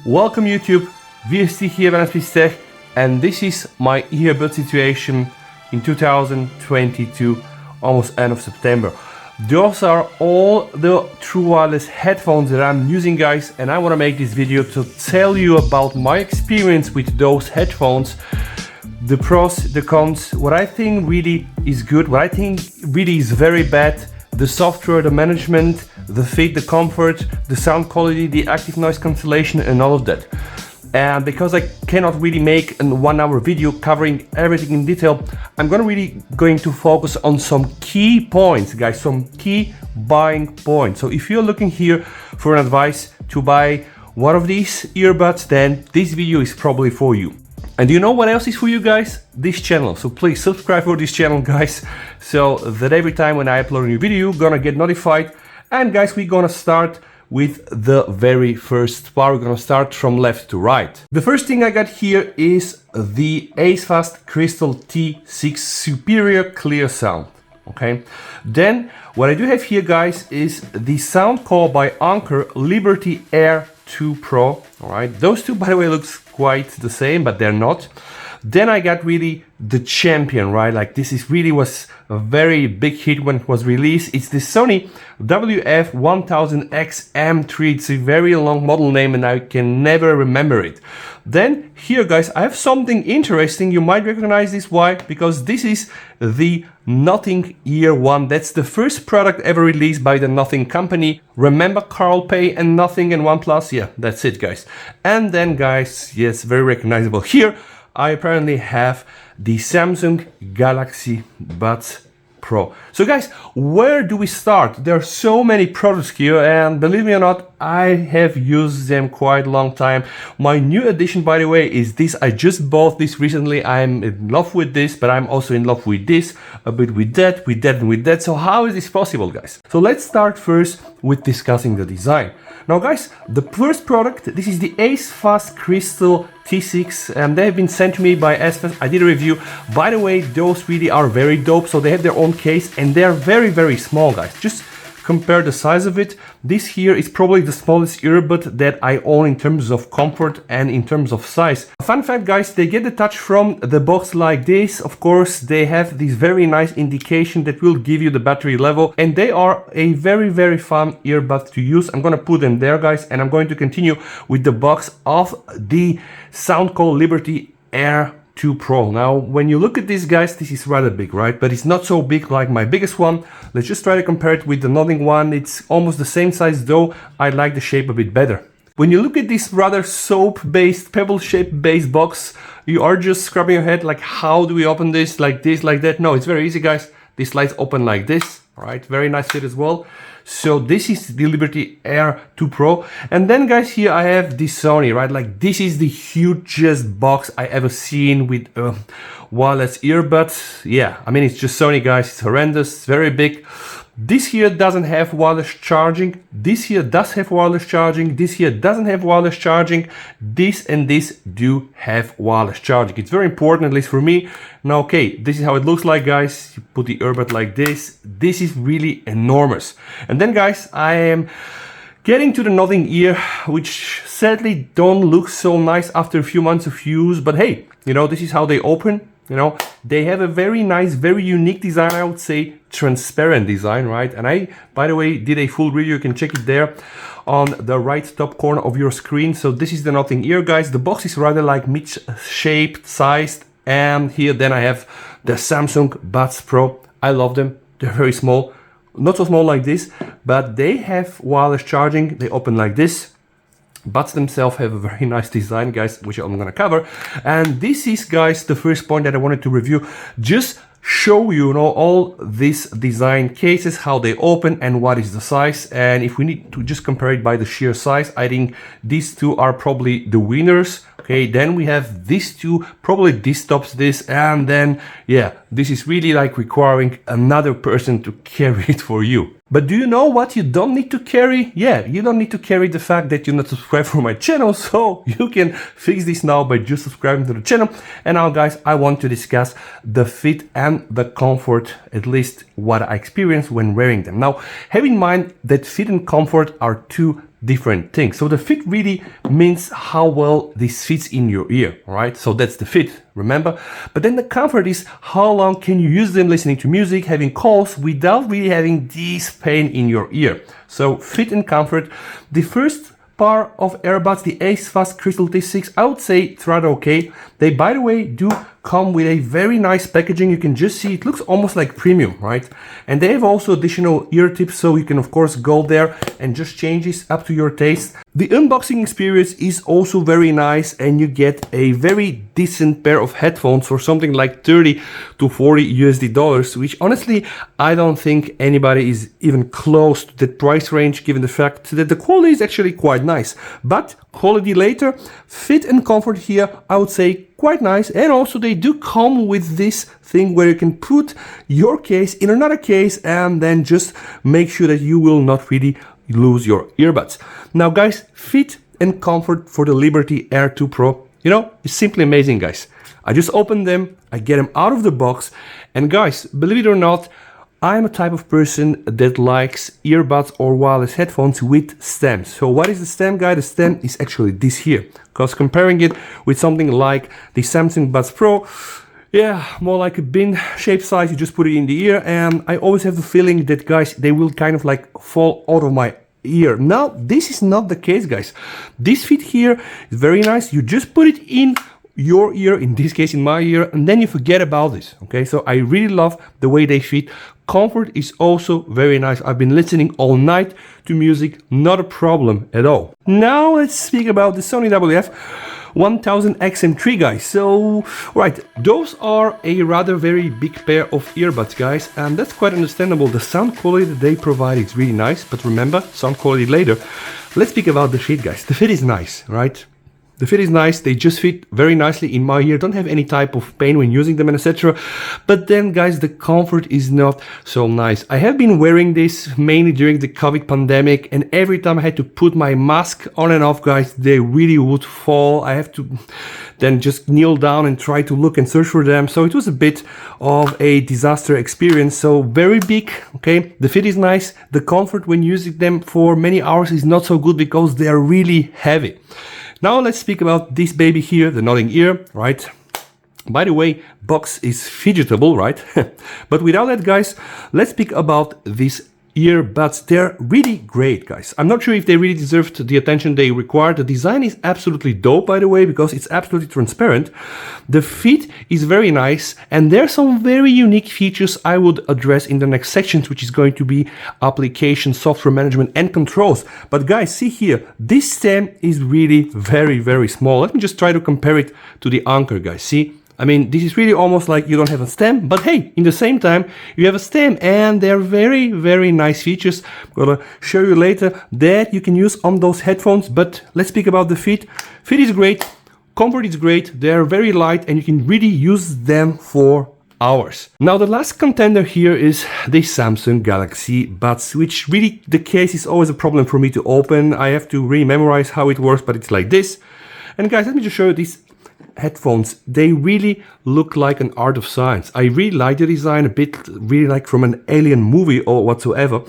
Welcome YouTube, VST here, Wireless Tech, and this is my earbud situation in 2022, almost end of September. Those are all the True Wireless headphones that I'm using, guys, and I want to make this video to tell you about my experience with those headphones, the pros, the cons, what I think really is good, what I think really is very bad, the software, the management, the fit, the comfort, the sound quality, the active noise cancellation, and all of that. And because I cannot really make a 1 hour video covering everything in detail, I'm going to focus on some key points, guys, some key buying points. So if you're looking here for an advice to buy one of these earbuds, then this video is probably for you. And do you know what else is for you guys? This channel. So please subscribe for this channel, guys, so that every time when I upload a new video, you're gonna get notified. And guys, we're gonna start with the very first part. We're gonna start from left to right. The first thing I got here is the ACEFAST Crystal T6 superior clear sound. Okay. Then what I do have here, guys, is the Soundcore by Anker Liberty Air 2 Pro. All right. Those two, by the way, looks quite the same, but they're not. Then I got really the champion, right? Like this is really was a very big hit when it was released. It's the Sony WF-1000XM3. It's a very long model name and I can never remember it. Then here, guys, I have something interesting. You might recognize this. Why? Because this is the Nothing Ear One. That's the first product ever released by the Nothing company. Remember Carl Pei and Nothing and OnePlus? Yeah, that's it, guys. And then, guys, yes, very recognizable here. I apparently have the Samsung Galaxy Buds Pro. So guys, where do we start? There are so many products here, and believe me or not, I have used them quite a long time. My new addition, by the way, is this. I just bought this recently. I'm in love with this, but I'm also in love with this, a bit with that, and with that. So how is this possible, guys? So let's start first with discussing the design. Now guys, the first product, this is the ACEFAST Crystal T6, and they have been sent to me by ACEFAST. I did a review. By the way, those really are very dope. So they have their own case and they're very, very small, guys. Just compare the size of it. This here is probably the smallest earbud that I own in terms of comfort and in terms of size. Fun fact, guys, they get the touch from the box like this. Of course, they have this very nice indication that will give you the battery level, and they are a very, very fun earbud to use. I'm gonna put them there, guys, and I'm going to continue with the box of the Soundcore Liberty Air 2 Pro. Now, when you look at this, guys, this is rather big, right? But it's not so big like my biggest one. Let's just try to compare it with the Nothing one. It's almost the same size, though I like the shape a bit better. When you look at this rather soap-based, pebble-shaped based box, you are just scrubbing your head like, how do we open this? Like this, like that? No, it's very easy, guys. This slides open like this. All right, very nice fit as well. So this is the Liberty Air 2 Pro. And then, guys, here I have the Sony, right? Like this is the hugest box I ever seen with wireless earbuds. Yeah, I mean, it's just Sony, guys. It's horrendous. It's very big. This here doesn't have wireless charging. This here does have wireless charging. This here doesn't have wireless charging. This and this do have wireless charging. It's very important, at least for me. Now, okay, this is how it looks like, guys. You put the earbud like this. This is really enormous. And then, guys, I am getting to the Nothing Ear, which sadly don't look so nice after a few months of use. But hey, you know, this is how they open. You know, they have a very nice, very unique design, I would say, transparent design, right? And I, by the way, did a full review. You can check it there on the right top corner of your screen. So this is the Nothing Ear, guys. The box is rather like mid-shaped, sized. And here then I have the Samsung Buds Pro. I love them. They're very small. Not so small like this, but they have wireless charging. They open like this. Buds themselves have a very nice design, guys, which I'm gonna cover. And this is, guys, the first point that I wanted to review. Just show you, you know, all these design cases, how they open and what is the size. And if we need to just compare it by the sheer size, I think these two are probably the winners. Okay, then we have these two, probably this tops this, and then, yeah, this is really like requiring another person to carry it for you. But do you know what you don't need to carry? Yeah, you don't need to carry the fact that you're not subscribed for my channel, so you can fix this now by just subscribing to the channel. And now, guys, I want to discuss the fit and the comfort, at least what I experienced when wearing them. Now, have in mind that fit and comfort are two different things. So the fit really means how well this fits in your ear, right? So that's the fit, remember? But then the comfort is how long can you use them listening to music, having calls without really having this pain in your ear. So fit and comfort. The first part of earbuds, the ACEFAST Crystal T6, I would say it's rather okay. They, by the way, do come with a very nice packaging. You can just see it looks almost like premium, right? And they have also additional ear tips, so you can of course go there and just change this up to your taste. The unboxing experience is also very nice, and you get a very decent pair of headphones for something like 30 to 40 USD dollars, which honestly I don't think anybody is even close to that price range, given the fact that the quality is actually quite nice. But quality later, fit and comfort here, I would say quite nice. And also they do come with this thing where you can put your case in another case and then just make sure that you will not really lose your earbuds. Now guys, fit and comfort for the Liberty Air 2 Pro, you know, it's simply amazing, guys. I just opened them, I get them out of the box, and guys, believe it or not, I'm a type of person that likes earbuds or wireless headphones with stems. So what is the stem, guy? The stem is actually this here, because comparing it with something like the Samsung Buds Pro, yeah, more like a bin shape size, you just put it in the ear, and I always have the feeling that, guys, they will kind of like fall out of my ear. Now, this is not the case, guys. This fit here is very nice. You just put it in your ear, in this case in my ear, and then you forget about this, okay? So I really love the way they fit. Comfort is also very nice. I've been listening all night to music, not a problem at all. Now let's speak about the Sony WF-1000XM3, guys. So, right, those are a rather very big pair of earbuds, guys, and that's quite understandable. The sound quality that they provide is really nice, but remember, sound quality later. Let's speak about the fit, guys. The fit is nice, right? The fit is nice, they just fit very nicely in my ear, don't have any type of pain when using them and etc. But then, guys, the comfort is not so nice. I have been wearing this mainly during the COVID pandemic, and every time I had to put my mask on and off, guys, they really would fall. I have to then just kneel down and try to look and search for them. So it was a bit of a disaster experience. So very big, okay? The fit is nice. The comfort when using them for many hours is not so good because they are really heavy. Now let's speak about this baby here, the nodding ear, right? By the way, box is fidgetable, right? But without that, guys, let's speak about these earbuds. They're really great, guys. I'm not sure if they really deserved the attention they required. The design is absolutely dope, by the way, because it's absolutely transparent. The fit is very nice, and there are some very unique features I would address in the next sections, which is going to be application, software management, and controls. But guys, see here, this stem is really very, very small. Let me just try to compare it to the Anker, guys. See? I mean, this is really almost like you don't have a stem, but hey, in the same time, you have a stem, and they're very, very nice features. I'm gonna show you later that you can use on those headphones, but let's speak about the fit. Fit is great, comfort is great, they're very light, and you can really use them for hours. Now, the last contender here is the Samsung Galaxy Buds, which really, the case is always a problem for me to open. I have to re-memorize how it works, but it's like this. And guys, let me just show you these headphones. They really look like an art of science. I really like the design, a bit really like from an alien movie or whatsoever.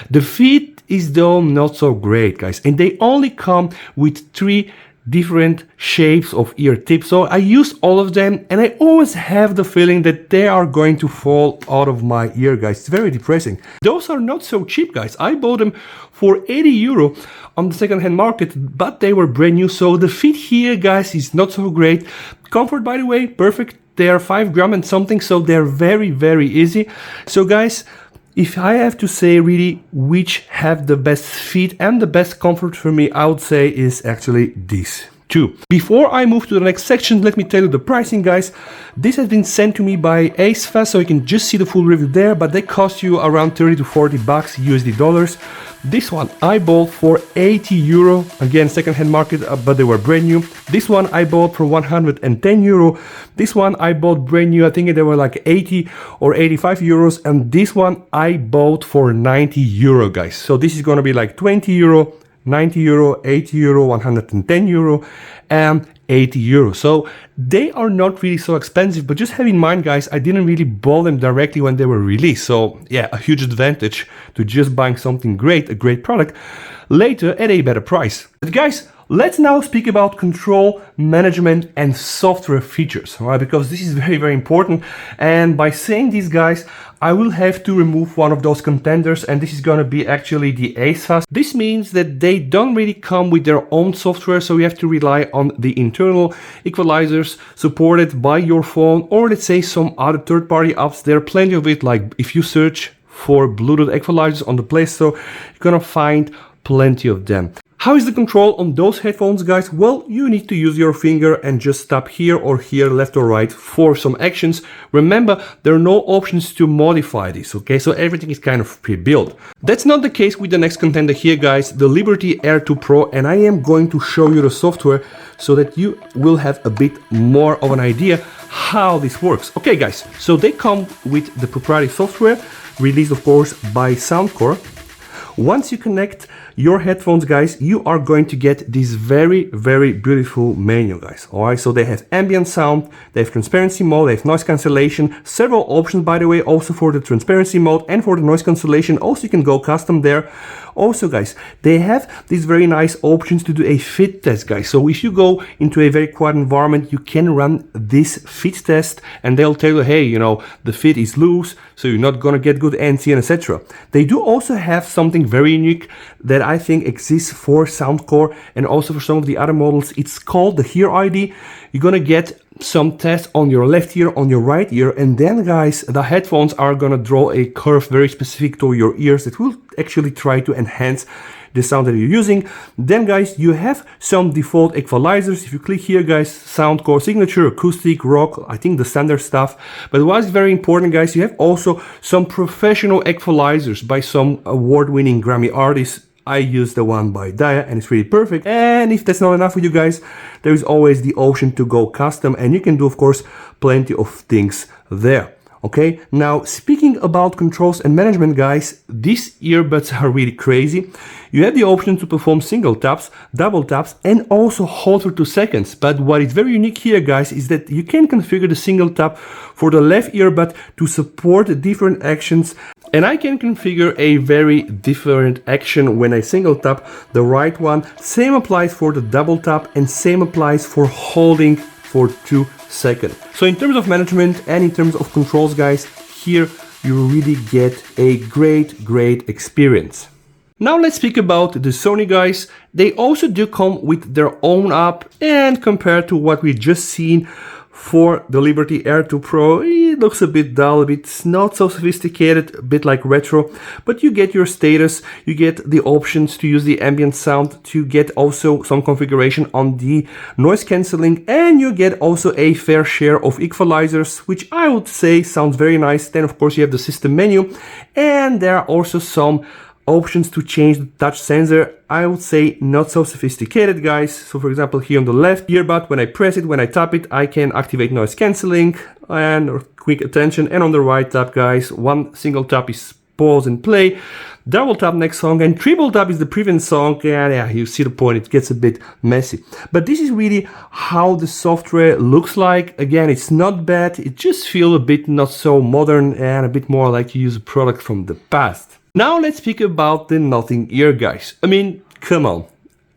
The fit is though not so great, guys, and they only come with 3 different shapes of ear tips. So I use all of them, and I always have the feeling that they are going to fall out of my ear, guys. It's very depressing. Those are not so cheap, guys. I bought them for 80 euro on the second-hand market, but they were brand new. So the fit here, guys, is not so great. Comfort, by the way, perfect. They are 5 grams and something, so they're very, very easy. So guys, if I have to say really which have the best fit and the best comfort for me, I would say is actually these two. Before I move to the next section, let me tell you the pricing, guys. This has been sent to me by ACEFAST, so you can just see the full review there, but they cost you around 30 to 40 bucks USD dollars. This one I bought for 80 euro, again second-hand market, but they were brand new. This one I bought for 110 euro. This one I bought brand new, I think they were like 80 or 85 euros, and this one I bought for 90 euro, guys. So this is gonna be like 20 euro, 90 euro, 80 euro, 110 euro, and €80. So they are not really so expensive, but just have in mind, guys, I didn't really buy them directly when they were released. So yeah, a huge advantage to just buying something great, a great product, later at a better price. But guys, let's now speak about control, management, and software features, all right? Because this is very, very important. And by saying this, guys, I will have to remove one of those contenders, and this is going to be actually the ACEFAST. This means that they don't really come with their own software, so you have to rely on the internal equalizers supported by your phone, or let's say some other third-party apps. There are plenty of it, like if you search for Bluetooth equalizers on the Play Store, you're going to find plenty of them. How is the control on those headphones, guys? Well, you need to use your finger and just tap here or here, left or right, for some actions. Remember, there are no options to modify this, okay? So everything is kind of pre-built. That's not the case with the next contender here, guys, the Liberty Air 2 Pro, and I am going to show you the software so that you will have a bit more of an idea how this works. Okay, guys, so they come with the proprietary software, released, of course, by Soundcore. Once you connect your headphones, guys, you are going to get this very, very beautiful menu, guys. All right, so they have ambient sound, they have transparency mode, they have noise cancellation, several options, by the way, also for the transparency mode and for the noise cancellation. Also, you can go custom there. Also, guys, they have these very nice options to do a fit test, guys. So if you go into a very quiet environment, you can run this fit test and they'll tell you, hey, you know, the fit is loose, so you're not gonna get good NC and etc. They do also have something very unique that I think exists for Soundcore and also for some of the other models. It's called the Hear ID. You're gonna get some tests on your left ear, on your right ear, and then, guys, the headphones are gonna draw a curve very specific to your ears that will actually try to enhance the sound that you're using. Then, guys, you have some default equalizers. If you click here, guys, Soundcore signature, acoustic, rock, I think the standard stuff. But what's very important, guys, you have also some professional equalizers by some award-winning Grammy artists. I use the one by Dia and it's really perfect. And if that's not enough for you guys, there is always the option to go custom, and you can do, of course, plenty of things there. Okay, now speaking about controls and management, guys, these earbuds are really crazy. You have the option to perform single taps, double taps, and also hold for 2 seconds. But what is very unique here, guys, is that you can configure the single tap for the left earbud to support different actions. And I can configure a very different action when I single tap the right one. Same applies for the double tap and same applies for holding for 2 seconds. So in terms of management and in terms of controls, guys, here you really get a great experience. Now let's speak about the Sony, guys. They also do come with their own app, and compared to what we just seen for the Liberty Air 2 Pro, it looks a bit dull, a bit not so sophisticated, a bit like retro, but you get your status, you get the options to use the ambient sound, to get also some configuration on the noise cancelling, and you get also a fair share of equalizers, which I would say sounds very nice. Then of course you have the system menu, and there are also some options to change the touch sensor. I would say not so sophisticated, guys. So for example, here on the left earbud, when I press it, when I tap it, I can activate noise cancelling and quick attention. And on the right tap, guys, one single tap is pause and play, double tap next song, and triple tap is the previous song. Yeah, you see the point, it gets a bit messy. But this is really how the software looks like. Again, it's not bad, it just feels a bit not so modern and a bit more like you use a product from the past. Now let's speak about the Nothing Ear, guys. I mean, come on.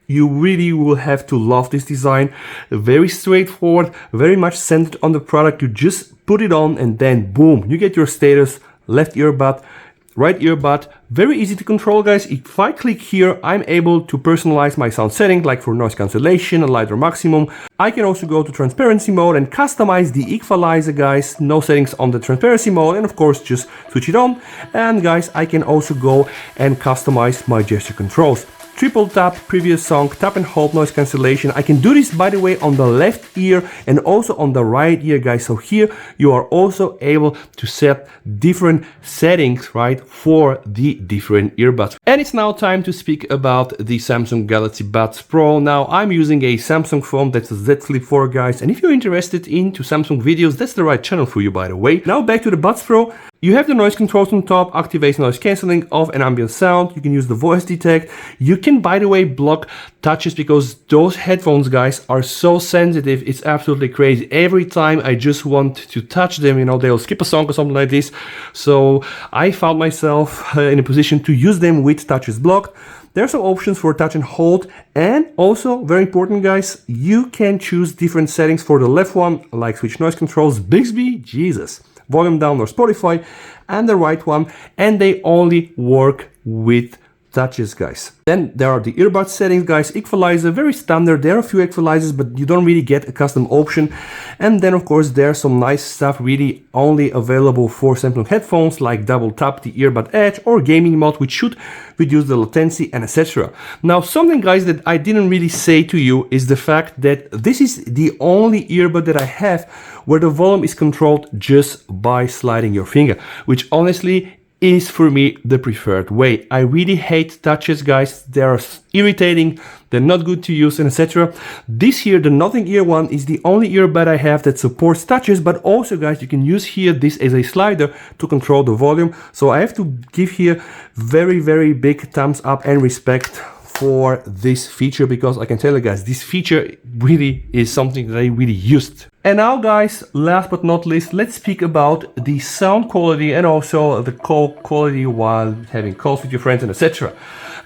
You really will have to love this design. Very straightforward, very much centered on the product. You just put it on and then boom, you get your status, left earbud, right earbud. Very easy to control, guys. If I click here, I'm able to personalize my sound setting, like for noise cancellation, a lighter maximum. I can also go to transparency mode and customize the equalizer, guys. No settings on the transparency mode, and of course just switch it on. And guys, I can also go and customize my gesture controls. Triple tap, previous song, tap and hold noise cancellation. I can do this, by the way, on the left ear and also on the right ear, guys. So here you are also able to set different settings, right, for the different earbuds. And it's now time to speak about the Samsung Galaxy Buds Pro. Now I'm using a Samsung phone, that's a Z Flip 4, guys. And if you're interested into Samsung videos, that's the right channel for you, by the way. Now back to the Buds Pro. You have the noise controls on top, activates noise cancelling, off and ambient sound. You can use the voice detect. You can, by the way, block touches because those headphones, guys, are so sensitive. It's absolutely crazy. Every time I just want to touch them, you know, they'll skip a song or something like this. So I found myself in a position to use them with touches blocked. There are some options for touch and hold, and also very important, guys, you can choose different settings for the left one, like switch noise controls, Bixby, Jesus, volume down or Spotify, and the right one, and they only work with touches, guys. Then there are the earbud settings, guys. Equalizer, very standard. There are a few equalizers, but you don't really get a custom option. And then of course there's some nice stuff really only available for Samsung headphones, like double tap the earbud edge or gaming mode, which should reduce the latency and etc. Now something, guys, that I didn't really say to you is the fact that this is the only earbud that I have where the volume is controlled just by sliding your finger, which honestly is for me the preferred way. I really hate touches, guys. They're irritating, they're not good to use, and etc. This here, the Nothing Ear one, is the only earbud I have that supports touches, but also, guys, you can use here this as a slider to control the volume. So I have to give here very big thumbs up and respect for this feature, because I can tell you guys, this feature really is something that I really used. And now, guys, last but not least, let's speak about the sound quality and also the call quality while having calls with your friends and etc.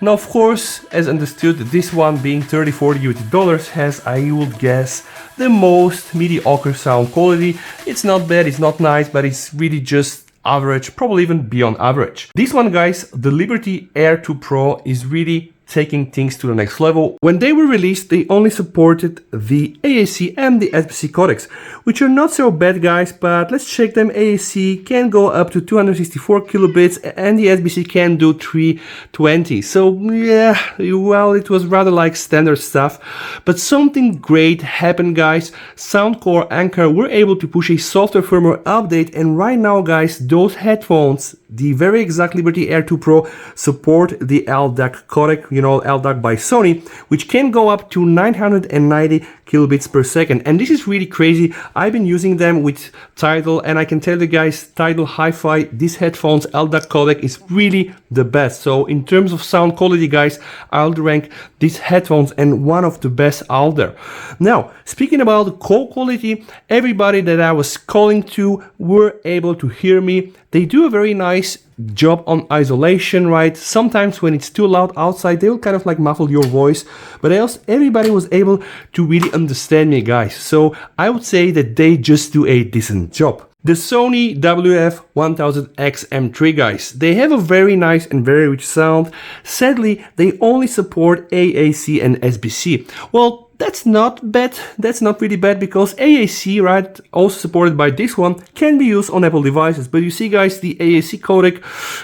Now, of course, as understood, this one being $30-40 US has, I would guess, the most mediocre sound quality. It's not bad, it's not nice, but it's really just average, probably even beyond average. This one, guys, the Liberty Air 2 Pro, is really taking things to the next level. When they were released, they only supported the AAC and the SBC codecs, which are not so bad, guys, but let's check them. AAC can go up to 264 kilobits and the SBC can do 320. So yeah, well, it was rather like standard stuff, but something great happened, guys. Soundcore Anker were able to push a software firmware update, and right now, guys, those headphones, the very exact Liberty Air 2 Pro, support the LDAC codec, you know, LDAC by Sony, which can go up to 990 kilobits per second. And this is really crazy. I've been using them with Tidal, and I can tell you guys, Tidal Hi-Fi, these headphones, LDAC codec is really the best. So in terms of sound quality, guys, I'll rank these headphones and one of the best out there. Now, speaking about call quality, everybody that I was calling to were able to hear me. They do a very nice job on isolation, right? Sometimes when it's too loud outside, they will kind of like muffle your voice, but else everybody was able to really understand me, guys. So I would say that they just do a decent job. The Sony WF-1000XM3, guys, they have a very nice and very rich sound. Sadly, they only support AAC and SBC. Well, that's not bad, that's not really bad, because AAC, right, also supported by this one, can be used on Apple devices. But you see, guys, the AAC codec,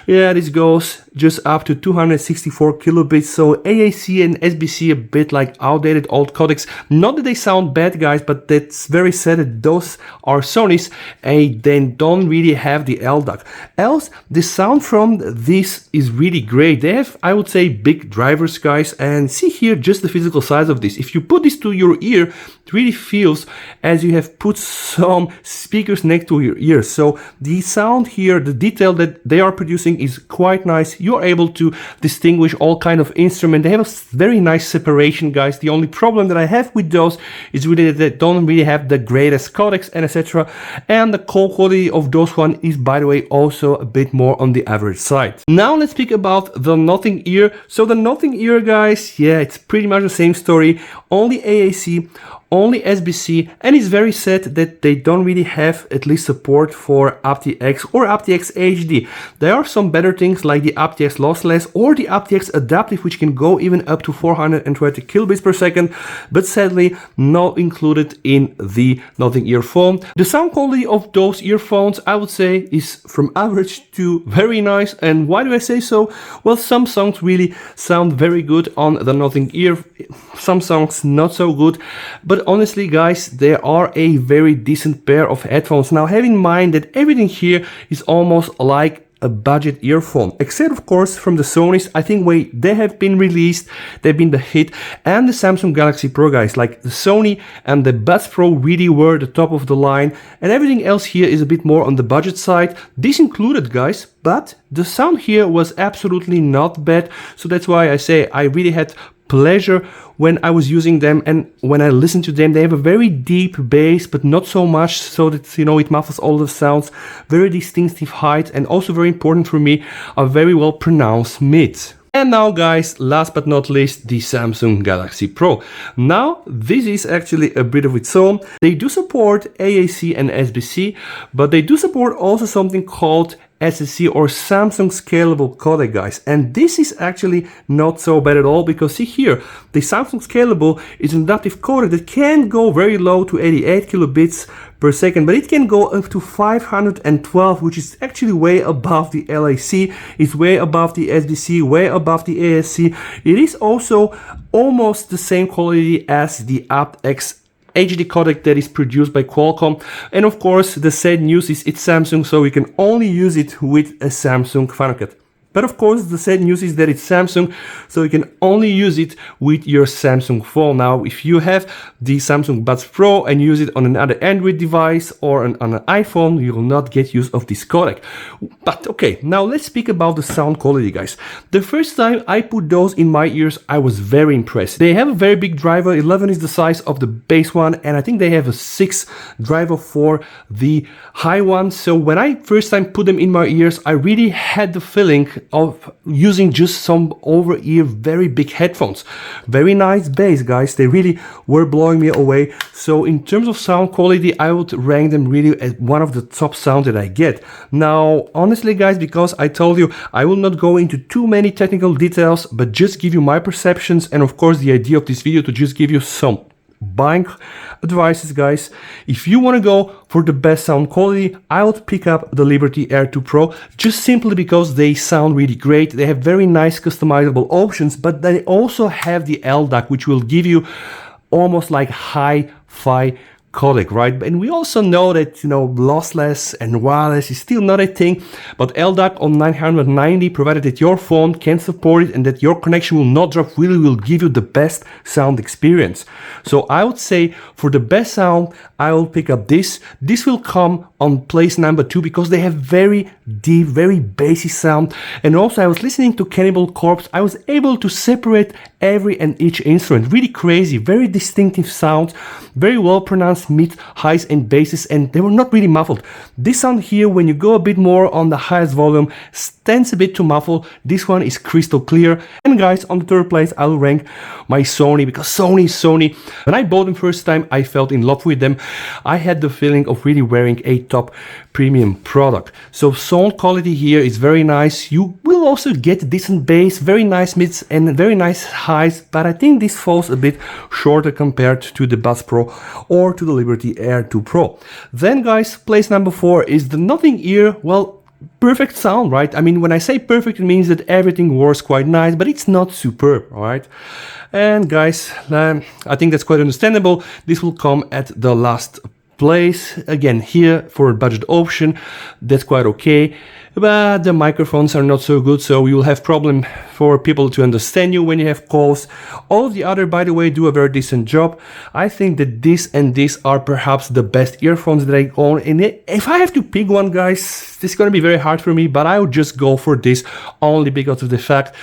yeah, this goes just up to 264 kilobits. So AAC and SBC a bit like outdated old codecs. Not that they sound bad, guys, but that's very sad that those are Sony's and they don't really have the LDAC. Else, the sound from this is really great. They have, I would say, big drivers, guys, and see here just the physical size of this. If you put this to your ear, it really feels as you have put some speakers next to your ears. So the sound here, the detail that they are producing is quite nice. You're able to distinguish all kind of instruments. They have a very nice separation, guys. The only problem that I have with those is really that they don't really have the greatest codecs and etc. And the call quality of those one is, by the way, also a bit more on the average side. Now let's speak about the Nothing Ear. So the Nothing Ear, guys, yeah, it's pretty much the same story. Only AAC, only SBC, and it's very sad that they don't really have at least support for aptX or aptX HD. There are some better things like the aptX lossless or the aptX adaptive, which can go even up to 420 kilobits per second, but sadly not included in the Nothing earphone. The sound quality of those earphones, I would say, is from average to very nice. And why do I say so? Well, some songs really sound very good on the Nothing Ear, some songs not so good, but honestly, guys, they are a very decent pair of headphones. Now, have in mind that everything here is almost like a budget earphone, except of course from the Sonys. I think they have been released, they've been the hit, and the Samsung Galaxy Pro, guys. Like the Sony and the Buds Pro really were the top of the line, and everything else here is a bit more on the budget side. This included, guys, but the sound here was absolutely not bad. So that's why I say I really had pleasure when I was using them, and when I listen to them, they have a very deep bass, but not so much so that, you know, it muffles all the sounds. Very distinctive height, and also very important for me, a very well pronounced mid. And now, guys, last but not least, the Samsung Galaxy Pro. Now, this is actually a bit of its own. They do support AAC and SBC, but they do support also something called SSC or Samsung Scalable Codec, guys. And this is actually not so bad at all, because see here, the Samsung Scalable is an adaptive codec that can go very low to 88 kilobits per second, but it can go up to 512, which is actually way above the LAC, it's way above the SBC, way above the ASC. It is also almost the same quality as the aptX HD codec that is produced by Qualcomm. And of course, the sad news is it's Samsung, so you can only use it with a Samsung Final Cut. But of course, the sad news is that it's Samsung, so you can only use it with your Samsung phone. Now, if you have the Samsung Buds Pro and use it on another Android device or on an iPhone, you will not get use of this codec. But okay, now let's speak about the sound quality, guys. The first time I put those in my ears, I was very impressed. They have a very big driver. 11 is the size of the base one, and I think they have a 6 driver for the high one. So when I first time put them in my ears, I really had the feeling of using just some over-ear very big headphones. Very nice bass, guys. They really were blowing me away. So in terms of sound quality, I would rank them really as one of the top sounds that I get. Now, honestly, guys, because I told you I will not go into too many technical details, but just give you my perceptions, and of course the idea of this video to just give you some buying advices, guys. If you want to go for the best sound quality, I would pick up the Liberty Air 2 Pro, just simply because they sound really great. They have very nice customizable options, but they also have the LDAC, which will give you almost like hi-fi codec, right? And we also know that, you know, lossless and wireless is still not a thing, but LDAC on 990, provided that your phone can support it and that your connection will not drop, really will give you the best sound experience. So I would say for the best sound, I will pick up this. This will come on place number 2 because they have very deep, very bassy sound. And also I was listening to Cannibal Corpse. I was able to separate every and each instrument. Really crazy, very distinctive sound, very well pronounced mid, highs and basses, and they were not really muffled. This sound here, when you go a bit more on the highest volume, tends a bit to muffle. This one is crystal clear. And guys, on the third place, I'll rank my Sony, because Sony is Sony. When I bought them first time, I felt in love with them. I had the feeling of really wearing a top premium product. So sound quality here is very nice. You will also get decent bass, very nice mids and very nice highs, but I think this falls a bit shorter compared to the Buds Pro or to the Liberty Air 2 Pro. Then guys, place number 4 is the Nothing Ear. Well, perfect sound, right? I mean, when I say perfect, it means that everything works quite nice, but it's not superb, all right? And guys, I think that's quite understandable. This will come at the last place. Again, here for a budget option, that's quite okay. But the microphones are not so good, so you will have problem for people to understand you when you have calls. All of the other, by the way, do a very decent job. I think that this and this are perhaps the best earphones that I own. And if I have to pick one, guys, this is going to be very hard for me, but I would just go for this only because of the fact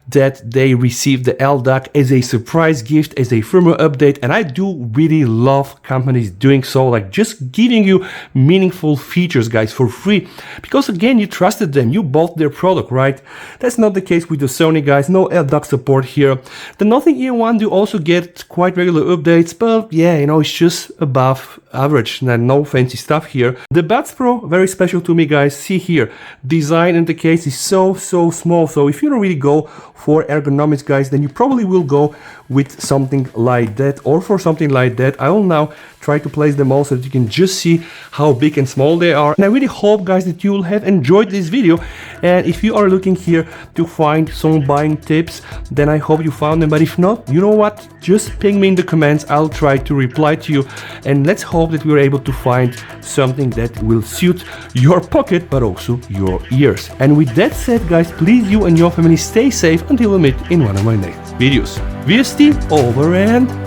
that they received the LDAC as a surprise gift, as a firmware update. And I do really love companies doing so, like just giving you meaningful features, guys, for free. Because again, you trusted them, you bought their product, right? That's not the case with the Sony, guys. No LDAC support here. The Nothing Ear one do also get quite regular updates, but yeah, you know, it's just above average. No fancy stuff here. The Buds Pro, very special to me, guys. See here, design in the case is so small. So if you don't really go for ergonomics, guys, then you probably will go with something like that, or for something like that. I will now try to place them all so that you can just see how big and small they are. And I really hope, guys, that you will have enjoyed this video. And if you are looking here to find some buying tips, then I hope you found them. But if not, you know what? Just ping me in the comments. I'll try to reply to you. And let's hope hope that we were able to find something that will suit your pocket but also your ears. And with that said, guys, please you and your family stay safe until we meet in one of my next videos. VST over and